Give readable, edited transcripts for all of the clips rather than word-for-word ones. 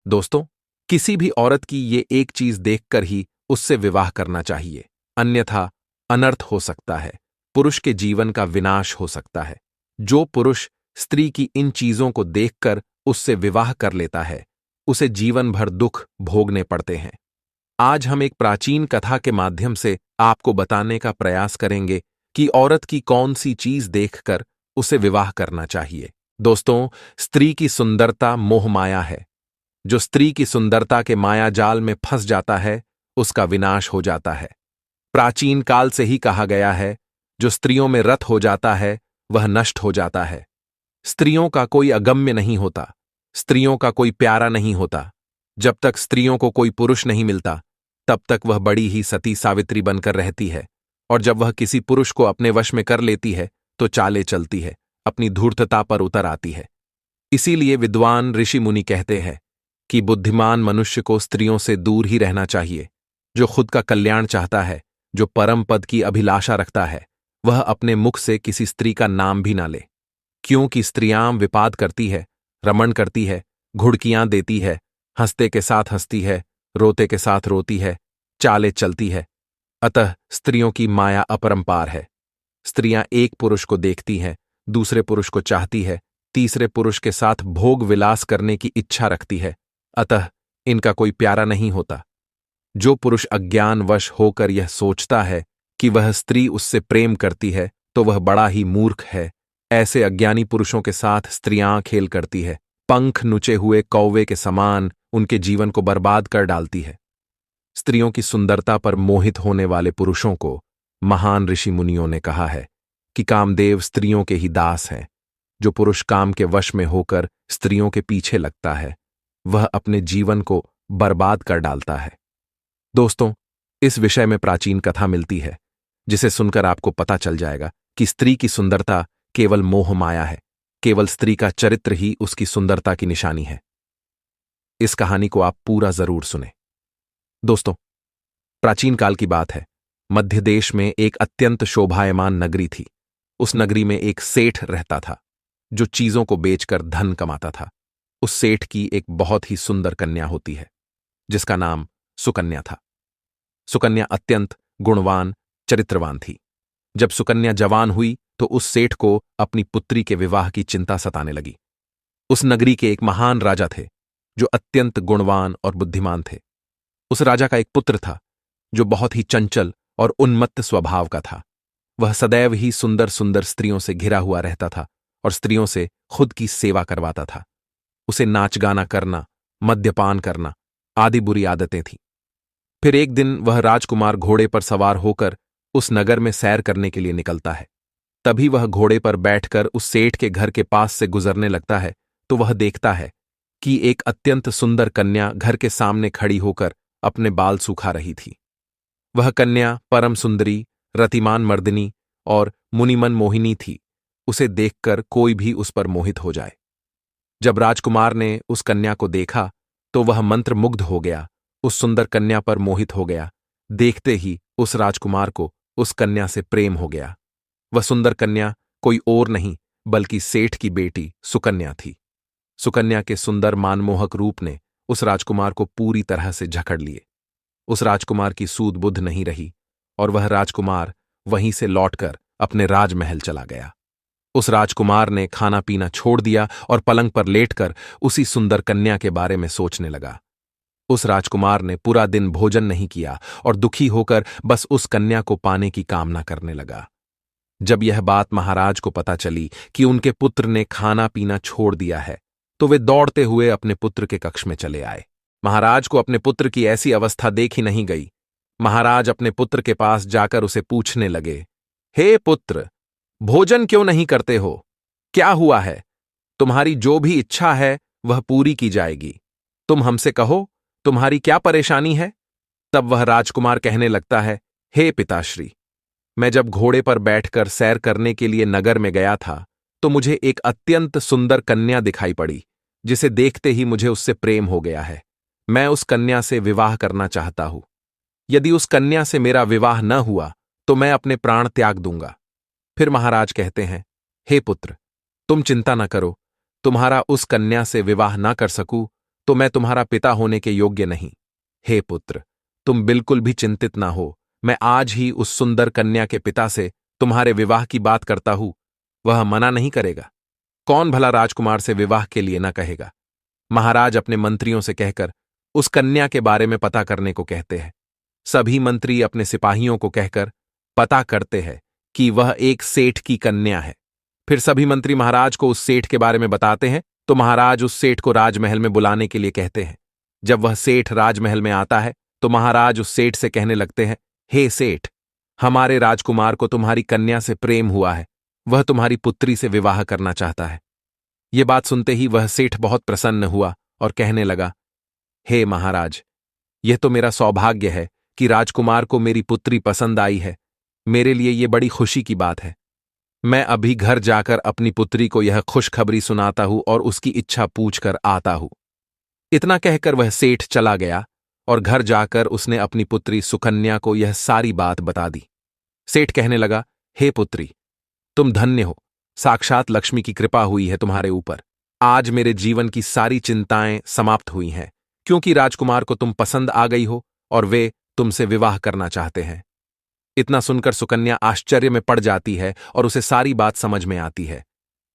दोस्तों, किसी भी औरत की ये एक चीज देखकर ही उससे विवाह करना चाहिए, अन्यथा अनर्थ हो सकता है, पुरुष के जीवन का विनाश हो सकता है। जो पुरुष स्त्री की इन चीजों को देखकर उससे विवाह कर लेता है, उसे जीवन भर दुख भोगने पड़ते हैं। आज हम एक प्राचीन कथा के माध्यम से आपको बताने का प्रयास करेंगे कि औरत की कौन सी चीज देखकर उसे विवाह करना चाहिए। दोस्तों, स्त्री की सुंदरता मोहमाया है। जो स्त्री की सुंदरता के माया जाल में फंस जाता है, उसका विनाश हो जाता है। प्राचीन काल से ही कहा गया है, जो स्त्रियों में रत हो जाता है वह नष्ट हो जाता है। स्त्रियों का कोई अगम्य नहीं होता, स्त्रियों का कोई प्यारा नहीं होता। जब तक स्त्रियों को कोई पुरुष नहीं मिलता, तब तक वह बड़ी ही सती सावित्री बनकर रहती है, और जब वह किसी पुरुष को अपने वश में कर लेती है तो चाले चलती है, अपनी धूर्तता पर उतर आती है। इसीलिए विद्वान ऋषि मुनि कहते हैं कि बुद्धिमान मनुष्य को स्त्रियों से दूर ही रहना चाहिए। जो खुद का कल्याण चाहता है, जो परम पद की अभिलाषा रखता है, वह अपने मुख से किसी स्त्री का नाम भी ना ले। क्योंकि स्त्रियां विपाद करती है, रमण करती है, घुड़कियां देती है, हंसते के साथ हंसती है, रोते के साथ रोती है, चाले चलती है। अतः स्त्रियों की माया अपरंपार है। स्त्रियां एक पुरुष को देखती हैं, दूसरे पुरुष को चाहती है, तीसरे पुरुष के साथ भोग विलास करने की इच्छा रखती है। अतः इनका कोई प्यारा नहीं होता। जो पुरुष अज्ञानवश होकर यह सोचता है कि वह स्त्री उससे प्रेम करती है, तो वह बड़ा ही मूर्ख है। ऐसे अज्ञानी पुरुषों के साथ स्त्रियां खेल करती है, पंख नुचे हुए कौवे के समान उनके जीवन को बर्बाद कर डालती है। स्त्रियों की सुंदरता पर मोहित होने वाले पुरुषों को महान ऋषि मुनियों ने कहा है कि कामदेव स्त्रियों के ही दास हैं। जो पुरुष काम के वश में होकर स्त्रियों के पीछे लगता है, वह अपने जीवन को बर्बाद कर डालता है। दोस्तों, इस विषय में प्राचीन कथा मिलती है, जिसे सुनकर आपको पता चल जाएगा कि स्त्री की सुंदरता केवल मोह माया है। केवल स्त्री का चरित्र ही उसकी सुंदरता की निशानी है। इस कहानी को आप पूरा जरूर सुने। दोस्तों, प्राचीन काल की बात है। मध्य देश में एक अत्यंत शोभायमान नगरी थी। उस नगरी में एक सेठ रहता था, जो चीजों को बेचकर धन कमाता था। उस सेठ की एक बहुत ही सुंदर कन्या होती है, जिसका नाम सुकन्या था। सुकन्या अत्यंत गुणवान, चरित्रवान थी। जब सुकन्या जवान हुई तो उस सेठ को अपनी पुत्री के विवाह की चिंता सताने लगी। उस नगरी के एक महान राजा थे, जो अत्यंत गुणवान और बुद्धिमान थे। उस राजा का एक पुत्र था, जो बहुत ही चंचल और उन्मत्त स्वभाव का था। वह सदैव ही सुंदर सुंदर स्त्रियों से घिरा हुआ रहता था और स्त्रियों से खुद की सेवा करवाता था। उसे नाच गाना करना, मद्यपान करना आदि बुरी आदतें थीं। फिर एक दिन वह राजकुमार घोड़े पर सवार होकर उस नगर में सैर करने के लिए निकलता है। तभी वह घोड़े पर बैठकर उस सेठ के घर के पास से गुजरने लगता है, तो वह देखता है कि एक अत्यंत सुंदर कन्या घर के सामने खड़ी होकर अपने बाल सुखा रही थी। वह कन्या परम सुंदरी, रतिमान मर्दिनी और मुनिमन मोहिनी थी। उसे देखकर कोई भी उस पर मोहित हो जाए। जब राजकुमार ने उस कन्या को देखा तो वह मंत्रमुग्ध हो गया, उस सुंदर कन्या पर मोहित हो गया। देखते ही उस राजकुमार को उस कन्या से प्रेम हो गया। वह सुंदर कन्या कोई और नहीं बल्कि सेठ की बेटी सुकन्या थी। सुकन्या के सुंदर मानमोहक रूप ने उस राजकुमार को पूरी तरह से जकड़ लिए। उस राजकुमार की सूध बुद्ध नहीं रही और वह राजकुमार वहीं से लौटकर अपने राजमहल चला गया। उस राजकुमार ने खाना पीना छोड़ दिया और पलंग पर लेटकर उसी सुंदर कन्या के बारे में सोचने लगा। उस राजकुमार ने पूरा दिन भोजन नहीं किया और दुखी होकर बस उस कन्या को पाने की कामना करने लगा। जब यह बात महाराज को पता चली कि उनके पुत्र ने खाना पीना छोड़ दिया है, तो वे दौड़ते हुए अपने पुत्र के कक्ष में चले आए। महाराज को अपने पुत्र की ऐसी अवस्था देखी नहीं गई। महाराज अपने पुत्र के पास जाकर उसे पूछने लगे, हे पुत्र, भोजन क्यों नहीं करते हो? क्या हुआ है? तुम्हारी जो भी इच्छा है वह पूरी की जाएगी। तुम हमसे कहो, तुम्हारी क्या परेशानी है? तब वह राजकुमार कहने लगता है, हे पिताश्री, मैं जब घोड़े पर बैठकर सैर करने के लिए नगर में गया था, तो मुझे एक अत्यंत सुंदर कन्या दिखाई पड़ी, जिसे देखते ही मुझे उससे प्रेम हो गया है। मैं उस कन्या से विवाह करना चाहता हूं। यदि उस कन्या से मेरा विवाह न हुआ तो मैं अपने प्राण त्याग दूंगा। फिर महाराज कहते हैं, हे पुत्र, तुम चिंता न करो। तुम्हारा उस कन्या से विवाह न कर सकूं तो मैं तुम्हारा पिता होने के योग्य नहीं। हे पुत्र, तुम बिल्कुल भी चिंतित ना हो, मैं आज ही उस सुंदर कन्या के पिता से तुम्हारे विवाह की बात करता हूं, वह मना नहीं करेगा। कौन भला राजकुमार से विवाह के लिए न कहेगा। महाराज अपने मंत्रियों से कहकर उस कन्या के बारे में पता करने को कहते हैं। सभी मंत्री अपने सिपाहियों को कहकर पता करते हैं कि वह एक सेठ की कन्या है। फिर सभी मंत्री महाराज को उस सेठ के बारे में बताते हैं, तो महाराज उस सेठ को राजमहल में बुलाने के लिए कहते हैं। जब वह सेठ राजमहल में आता है तो महाराज उस सेठ से कहने लगते हैं, हे सेठ, हमारे राजकुमार को तुम्हारी कन्या से प्रेम हुआ है, वह तुम्हारी पुत्री से विवाह करना चाहता है। ये बात सुनते ही वह सेठ बहुत प्रसन्न हुआ और कहने लगा, हे महाराज, यह तो मेरा सौभाग्य है कि राजकुमार को मेरी पुत्री पसंद आई है। मेरे लिए यह बड़ी खुशी की बात है। मैं अभी घर जाकर अपनी पुत्री को यह खुशखबरी सुनाता हूं और उसकी इच्छा पूछकर आता हूं। इतना कहकर वह सेठ चला गया और घर जाकर उसने अपनी पुत्री सुकन्या को यह सारी बात बता दी। सेठ कहने लगा, हे पुत्री, तुम धन्य हो, साक्षात लक्ष्मी की कृपा हुई है तुम्हारे ऊपर। आज मेरे जीवन की सारी चिंताएं समाप्त हुई हैं, क्योंकि राजकुमार को तुम पसंद आ गई हो और वे तुमसे विवाह करना चाहते हैं। इतना सुनकर सुकन्या आश्चर्य में पड़ जाती है और उसे सारी बात समझ में आती है।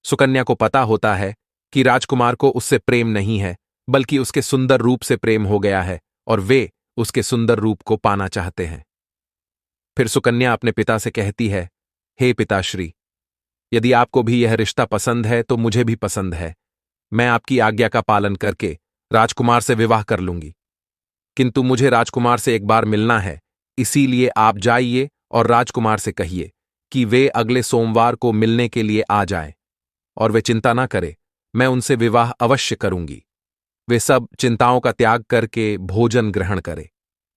सुकन्या को पता होता है कि राजकुमार को उससे प्रेम नहीं है, बल्कि उसके सुंदर रूप से प्रेम हो गया है और वे उसके सुंदर रूप को पाना चाहते हैं। फिर सुकन्या अपने पिता से कहती है, हे पिताश्री, यदि आपको भी यह रिश्ता पसंद है तो मुझे भी पसंद है। मैं आपकी आज्ञा का पालन करके राजकुमार से विवाह कर लूंगी, किंतु मुझे राजकुमार से एक बार मिलना है, इसीलिए आप जाइए और राजकुमार से कहिए कि वे अगले सोमवार को मिलने के लिए आ जाएं, और वे चिंता ना करे, मैं उनसे विवाह अवश्य करूंगी। वे सब चिंताओं का त्याग करके भोजन ग्रहण करे।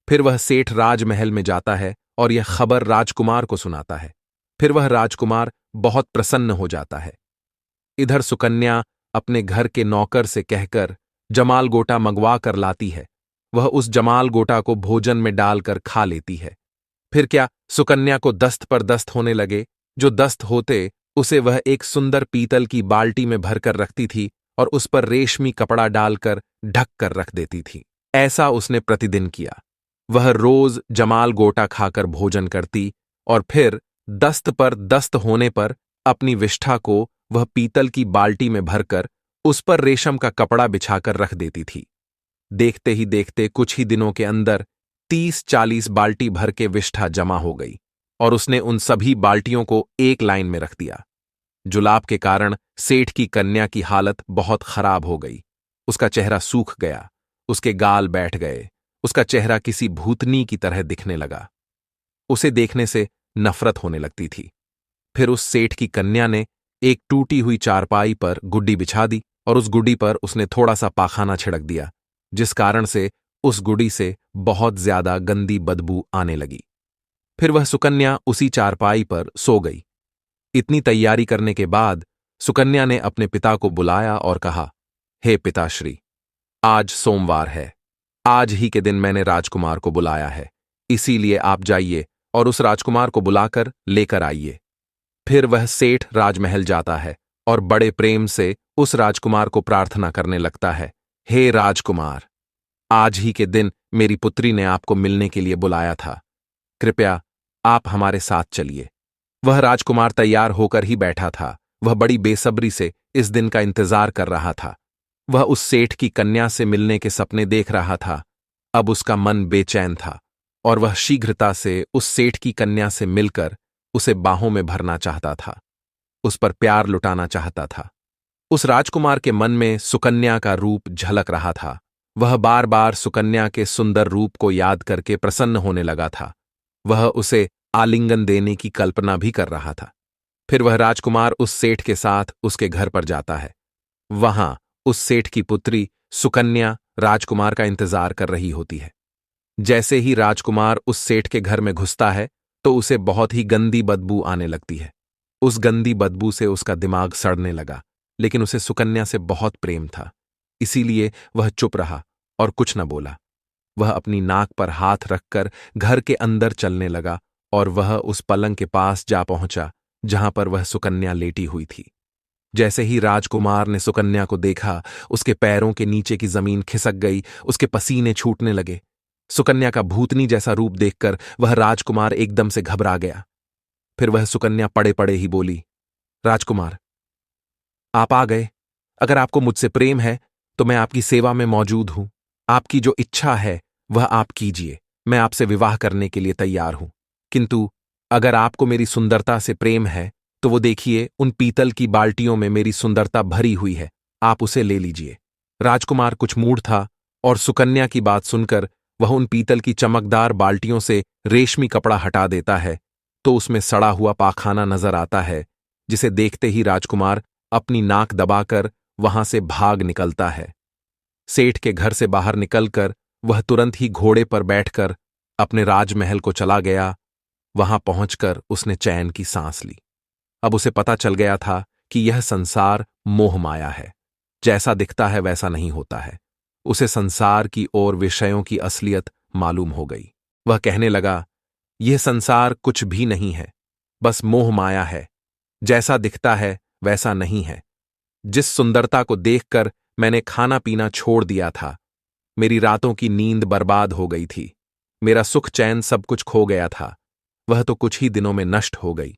फिर वह सेठ राजमहल में जाता है और यह खबर राजकुमार को सुनाता है। फिर वह राजकुमार बहुत प्रसन्न हो जाता है। इधर सुकन्या अपने घर के नौकर से कहकर जमाल गोटा मंगवा कर लाती है। वह उस जमाल गोटा को भोजन में डालकर खा लेती है। फिर क्या, सुकन्या को दस्त पर दस्त होने लगे। जो दस्त होते उसे वह एक सुंदर पीतल की बाल्टी में भरकर रखती थी और उस पर रेशमी कपड़ा डालकर ढक कर रख देती थी। ऐसा उसने प्रतिदिन किया। वह रोज जमाल गोटा खाकर भोजन करती और फिर दस्त पर दस्त होने पर अपनी विष्ठा को वह पीतल की बाल्टी में भरकर उस पर रेशम का कपड़ा बिछाकर रख देती थी। देखते ही देखते कुछ ही दिनों के अंदर 30-40 बाल्टी भर के विष्ठा जमा हो गई और उसने उन सभी बाल्टियों को एक लाइन में रख दिया। जुलाब के कारण सेठ की कन्या की हालत बहुत खराब हो गई। उसका चेहरा सूख गया, उसके गाल बैठ गए, उसका चेहरा किसी भूतनी की तरह दिखने लगा। उसे देखने से नफरत होने लगती थी। फिर उस सेठ की कन्या ने एक टूटी हुई चारपाई पर गुड्डी बिछा दी और उस गुड्डी पर उसने थोड़ा सा पाखाना छिड़क दिया, जिस कारण से उस गुड्डी से बहुत ज्यादा गंदी बदबू आने लगी। फिर वह सुकन्या उसी चारपाई पर सो गई। इतनी तैयारी करने के बाद सुकन्या ने अपने पिता को बुलाया और कहा, हे पिताश्री, आज सोमवार है। आज ही के दिन मैंने राजकुमार को बुलाया है, इसीलिए आप जाइए और उस राजकुमार को बुलाकर लेकर आइए। फिर वह सेठ राजमहल जाता है और बड़े प्रेम से उस राजकुमार को प्रार्थना करने लगता है, हे राजकुमार, आज ही के दिन मेरी पुत्री ने आपको मिलने के लिए बुलाया था। कृपया आप हमारे साथ चलिए। वह राजकुमार तैयार होकर ही बैठा था। वह बड़ी बेसब्री से इस दिन का इंतजार कर रहा था। वह उस सेठ की कन्या से मिलने के सपने देख रहा था। अब उसका मन बेचैन था और वह शीघ्रता से उस सेठ की कन्या से मिलकर उसे बाहों में भरना चाहता था, उस पर प्यार लुटाना चाहता था। उस राजकुमार के मन में सुकन्या का रूप झलक रहा था। वह बार बार सुकन्या के सुंदर रूप को याद करके प्रसन्न होने लगा था। वह उसे आलिंगन देने की कल्पना भी कर रहा था। फिर वह राजकुमार उस सेठ के साथ उसके घर पर जाता है। वहां उस सेठ की पुत्री सुकन्या राजकुमार का इंतजार कर रही होती है। जैसे ही राजकुमार उस सेठ के घर में घुसता है तो उसे बहुत ही गंदी बदबू आने लगती है। उस गंदी बदबू से उसका दिमाग सड़ने लगा, लेकिन उसे सुकन्या से बहुत प्रेम था, इसीलिए वह चुप रहा और कुछ न बोला। वह अपनी नाक पर हाथ रखकर घर के अंदर चलने लगा और वह उस पलंग के पास जा पहुंचा जहां पर वह सुकन्या लेटी हुई थी। जैसे ही राजकुमार ने सुकन्या को देखा, उसके पैरों के नीचे की जमीन खिसक गई, उसके पसीने छूटने लगे। सुकन्या का भूतनी जैसा रूप देखकर वह राजकुमार एकदम से घबरा गया। फिर वह सुकन्या पड़े पड़े ही बोली, राजकुमार, आप आ गए। अगर आपको मुझसे प्रेम है तो मैं आपकी सेवा में मौजूद हूं। आपकी जो इच्छा है वह आप कीजिए। मैं आपसे विवाह करने के लिए तैयार हूं। किंतु अगर आपको मेरी सुंदरता से प्रेम है तो वो देखिए, उन पीतल की बाल्टियों में मेरी सुंदरता भरी हुई है, आप उसे ले लीजिए। राजकुमार कुछ मूढ़ था और सुकन्या की बात सुनकर वह उन पीतल की चमकदार बाल्टियों से रेशमी कपड़ा हटा देता है तो उसमें सड़ा हुआ पाखाना नजर आता है, जिसे देखते ही राजकुमार अपनी नाक दबाकर वहां से भाग निकलता है। सेठ के घर से बाहर निकलकर वह तुरंत ही घोड़े पर बैठकर अपने राजमहल को चला गया। वहां पहुंचकर उसने चैन की सांस ली। अब उसे पता चल गया था कि यह संसार मोह माया है। जैसा दिखता है वैसा नहीं होता है। उसे संसार की और विषयों की असलियत मालूम हो गई। वह कहने लगा, यह संसार कुछ भी नहीं है, बस मोह माया है। जैसा दिखता है वैसा नहीं है। जिस सुंदरता को देखकर मैंने खाना पीना छोड़ दिया था, मेरी रातों की नींद बर्बाद हो गई थी, मेरा सुख चैन सब कुछ खो गया था, वह तो कुछ ही दिनों में नष्ट हो गई।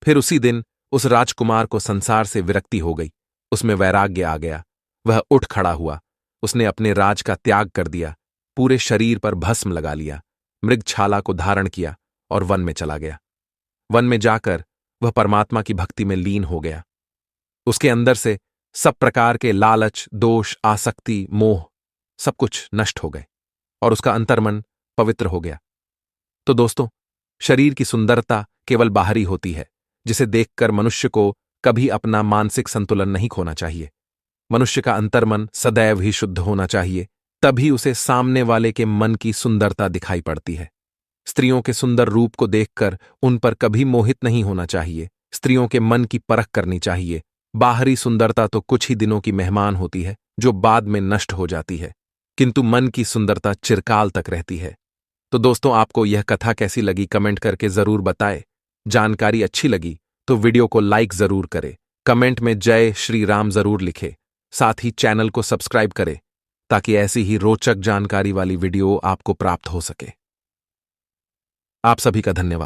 फिर उसी दिन उस राजकुमार को संसार से विरक्ति हो गई, उसमें वैराग्य आ गया। वह उठ खड़ा हुआ, उसने अपने राज का त्याग कर दिया, पूरे शरीर पर भस्म लगा लिया, मृगछाला को धारण किया और वन में चला गया। वन में जाकर वह परमात्मा की भक्ति में लीन हो गया। उसके अंदर से सब प्रकार के लालच, दोष, आसक्ति, मोह सब कुछ नष्ट हो गए और उसका अंतर्मन पवित्र हो गया। तो दोस्तों, शरीर की सुंदरता केवल बाहरी होती है, जिसे देखकर मनुष्य को कभी अपना मानसिक संतुलन नहीं खोना चाहिए। मनुष्य का अंतर्मन सदैव ही शुद्ध होना चाहिए, तभी उसे सामने वाले के मन की सुंदरता दिखाई पड़ती है। स्त्रियों के सुंदर रूप को देखकर उन पर कभी मोहित नहीं होना चाहिए। स्त्रियों के मन की परख करनी चाहिए। बाहरी सुंदरता तो कुछ ही दिनों की मेहमान होती है, जो बाद में नष्ट हो जाती है, किंतु मन की सुंदरता चिरकाल तक रहती है। तो दोस्तों, आपको यह कथा कैसी लगी कमेंट करके जरूर बताएं। जानकारी अच्छी लगी तो वीडियो को लाइक जरूर करें, कमेंट में जय श्री राम जरूर लिखें, साथ ही चैनल को सब्सक्राइब करें ताकि ऐसी ही रोचक जानकारी वाली वीडियो आपको प्राप्त हो सके। आप सभी का धन्यवाद।